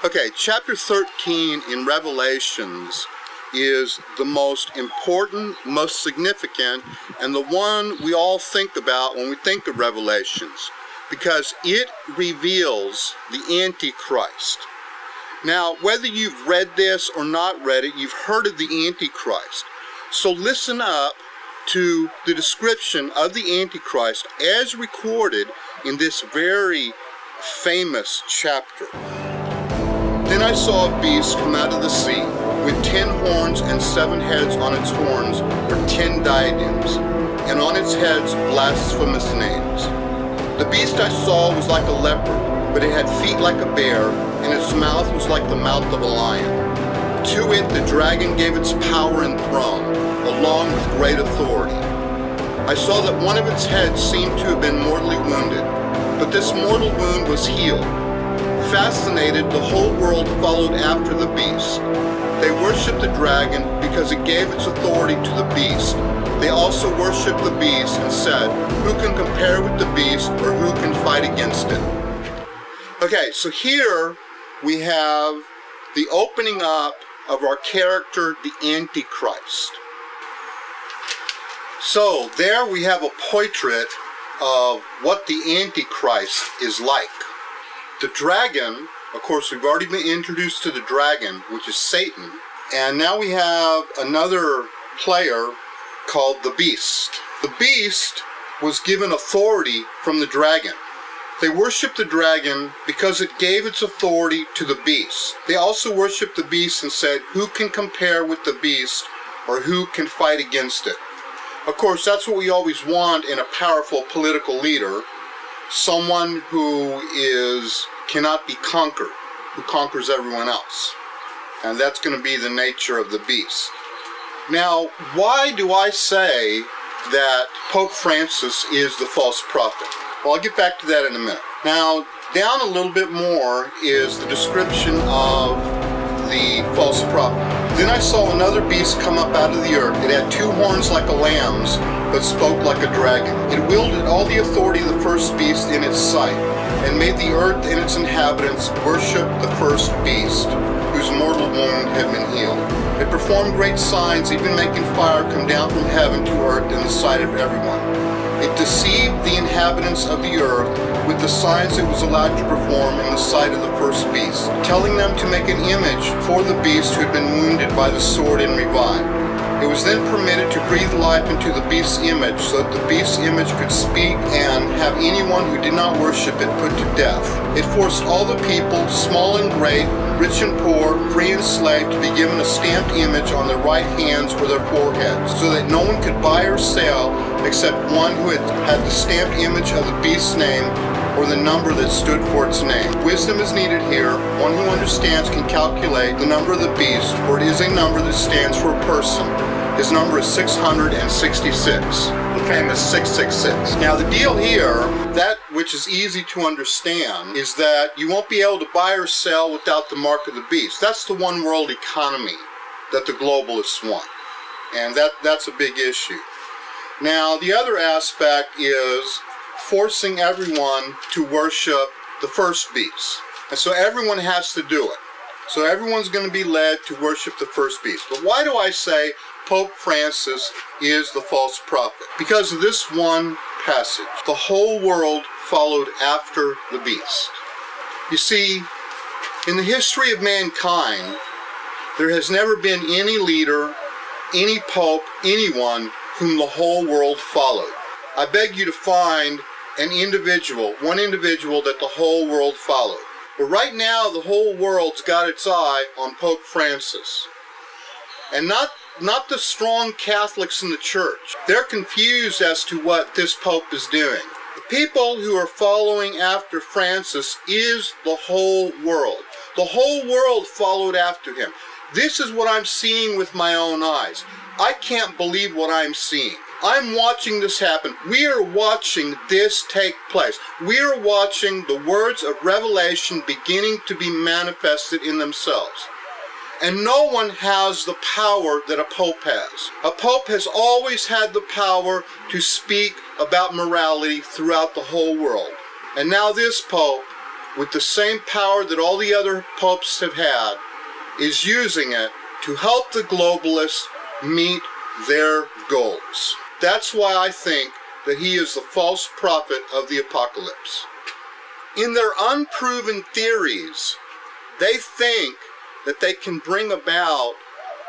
Okay, chapter 13 in Revelations is the most important, most significant, and the one we all think about when we think of Revelations, because it reveals the Antichrist. Now, whether you've read this or not read it, you've heard of the Antichrist. So listen up to the description of the Antichrist as recorded in this very famous chapter. Then I saw a beast come out of the sea, with 10 horns and 7 heads. On its horns were 10 diadems, and on its heads blasphemous names. The beast I saw was like a leopard, but it had feet like a bear, and its mouth was like the mouth of a lion. To it the dragon gave its power and throne, along with great authority. I saw that one of its heads seemed to have been mortally wounded, but this mortal wound was healed. Fascinated, the whole world followed after the beast. They worshipped the dragon because it gave its authority to the beast. They also worshipped the beast and said, "Who can compare with the beast, or who can fight against it?" Okay, so here we have the opening up of our character, the Antichrist. So there we have a portrait of what the Antichrist is like. The dragon, of course, we've already been introduced to the dragon, which is Satan. And now we have another player called the beast. The beast was given authority from the dragon. They worshiped the dragon because it gave its authority to the beast. They also worshiped the beast and said, "Who can compare with the beast, or who can fight against it?" Of course, that's what we always want in a powerful political leader. Someone who cannot be conquered, who conquers everyone else. And that's going to be the nature of the beast. Now, why do I say that Pope Francis is the false prophet? Well, I'll get back to that in a minute. Now, down a little bit more is the description of the false prophet. Then I saw another beast come up out of the earth. It had 2 horns like a lamb's, but spoke like a dragon. It wielded all the authority of the first beast in its sight, and made the earth and its inhabitants worship the first beast, whose mortal wound had been healed. It performed great signs, even making fire come down from heaven to earth in the sight of everyone. It deceived the inhabitants of the earth with the signs it was allowed to perform in the sight of the first beast, telling them to make an image for the beast who had been wounded by the sword and revived. It was then permitted to breathe life into the beast's image, so that the beast's image could speak and have anyone who did not worship it put to death. It forced all the people, small and great, rich and poor, free and slave, to be given a stamped image on their right hands or their foreheads, so that no one could buy or sell except one who had the stamped image of the beast's name or the number that stood for its name. Wisdom is needed here. One who understands can calculate the number of the beast, for it is a number that stands for a person. His number is 666, the famous 666. Now the deal here, that which is easy to understand, is that you won't be able to buy or sell without the mark of the beast. That's the one world economy that the globalists want. And that's a big issue. Now the other aspect is forcing everyone to worship the first beast. And so everyone has to do it. So everyone's going to be led to worship the first beast. But why do I say Pope Francis is the false prophet? Because of this one passage. The whole world followed after the beast. You see, in the history of mankind, there has never been any leader, any pope, anyone whom the whole world followed. I beg you to find an individual, one individual that the whole world followed. But right now, the whole world's got its eye on Pope Francis. And not the strong Catholics in the church. They're confused as to what this Pope is doing. The people who are following after Francis is the whole world. The whole world followed after him. This is what I'm seeing with my own eyes. I can't believe what I'm seeing. I'm watching this happen. We are watching this take place. We are watching the words of Revelation beginning to be manifested in themselves. And no one has the power that a pope has. A pope has always had the power to speak about morality throughout the whole world. And now this pope with the same power that all the other popes have had, is using it to help the globalists meet their goals. That's why I think that he is the false prophet of the apocalypse. In their unproven theories, they think that they can bring about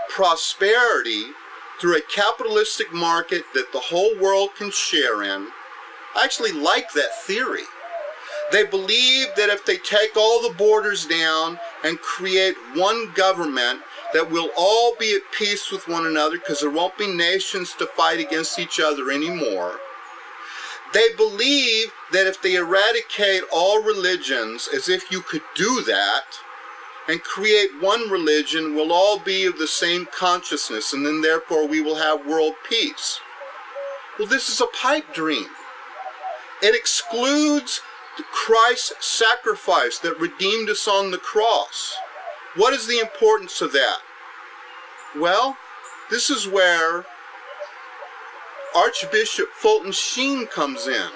prosperity through a capitalistic market that the whole world can share in. I actually like that theory. They believe that if they take all the borders down and create one government, that we'll all be at peace with one another because there won't be nations to fight against each other anymore. They believe that if they eradicate all religions, as if you could do that, and create one religion, we'll all be of the same consciousness, and then therefore we will have world peace. Well, this is a pipe dream. It excludes Christ's sacrifice that redeemed us on the cross. What is the importance of that? Well, this is where Archbishop Fulton Sheen comes in.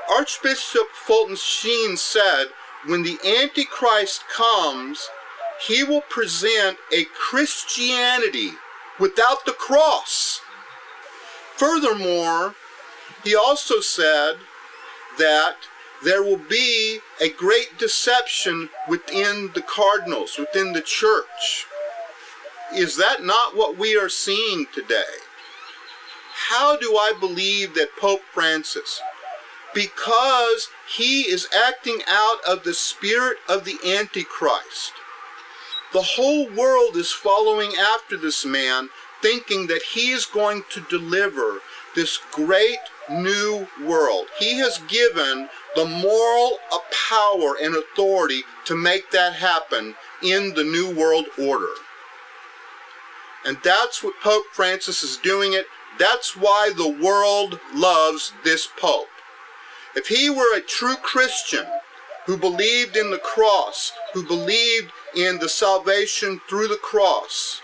Archbishop Fulton Sheen said, when the Antichrist comes, he will present a Christianity without the cross. Furthermore, he also said that there will be a great deception within the cardinals, within the church. Is that not what we are seeing today? How do I believe that Pope Francis, because he is acting out of the spirit of the Antichrist, the whole world is following after this man, thinking that he is going to deliver this great new world. He has given the moral power and authority to make that happen in the New World Order. And that's what Pope Francis is doing it. That's why the world loves this Pope. If he were a true Christian who believed in the cross, who believed in the salvation through the cross,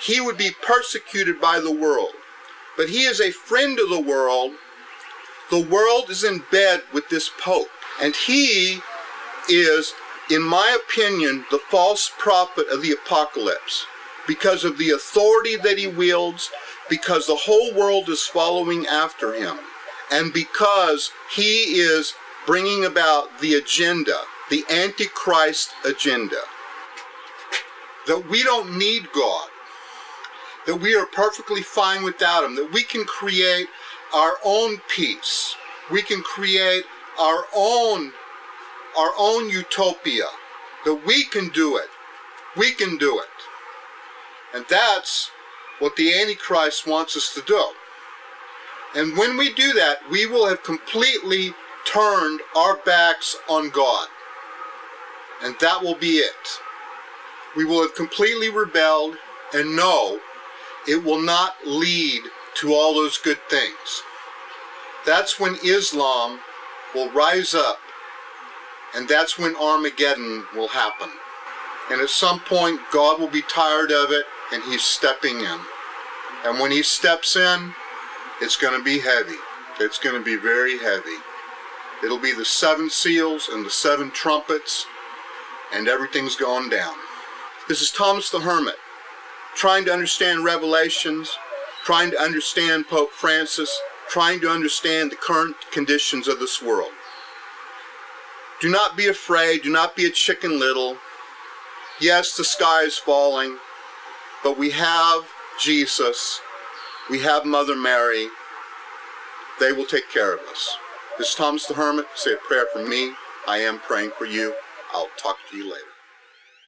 he would be persecuted by the world. But he is a friend of the world. The world is in bed with this Pope. And he is, in my opinion, the false prophet of the apocalypse, because of the authority that he wields, because the whole world is following after him, and because he is bringing about the agenda, the Antichrist agenda. That we don't need God, that we are perfectly fine without him, that we can create our own peace, we can create our own utopia, that we can do it. We can do it. And that's what the Antichrist wants us to do. And when we do that, we will have completely turned our backs on God. And that will be it. We will have completely rebelled, and no, it will not lead to all those good things. That's when Islam will rise up, and that's when Armageddon will happen. And at some point, God will be tired of it, and he's stepping in. And when he steps in, it's going to be heavy. It's going to be very heavy. It'll be the 7 seals and the 7 trumpets, and everything's going down. This is Thomas the Hermit, trying to understand Revelations, trying to understand Pope Francis, trying to understand the current conditions of this world. Do not be afraid. Do not be a chicken little. Yes, the sky is falling, but we have Jesus. We have Mother Mary. They will take care of us. This is Thomas the Hermit. Say a prayer for me. I am praying for you. I'll talk to you later.